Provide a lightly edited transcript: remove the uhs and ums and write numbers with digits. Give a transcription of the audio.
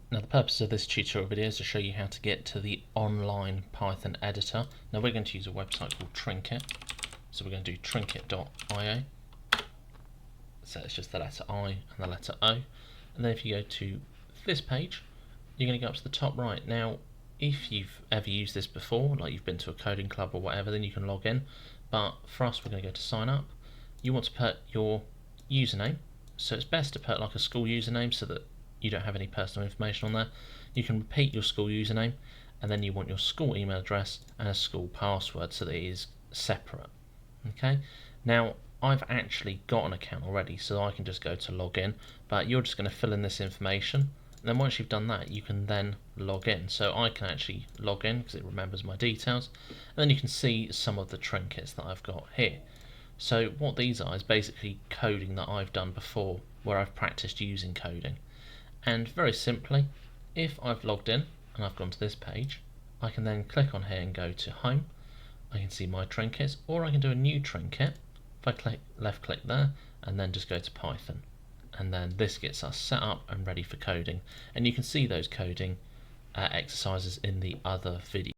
Now the purpose of this tutorial video is to show you how to get to the online Python editor. Now we're going to use a website called Trinket. So we're going to do trinket.io. So it's just the letter I and the letter O. And then if you go to this page, you're going to go up to the top right. Now if you've ever used this before, like you've been to a coding club or whatever, then you can log in. But for us, we're going to go to sign up. You want to put your username. So it's best to put like a school username so that you don't have any personal information on there. You can repeat your school username, and then you want your school email address and a school password so that it is separate. Okay, now I've actually got an account already, so I can just go to login, but you're just going to fill in this information, and then once you've done that you can then log in. So I can actually log in because it remembers my details, and then you can see some of the trinkets that I've got here. So what these are is basically coding that I've done before, where I've practiced using coding. And very simply, if I've logged in and I've gone to this page, I can then click on here and go to home. I can see my trinkets, or I can do a new trinket. If I left click there and then just go to Python, and then this gets us set up and ready for coding. And you can see those coding exercises in the other video.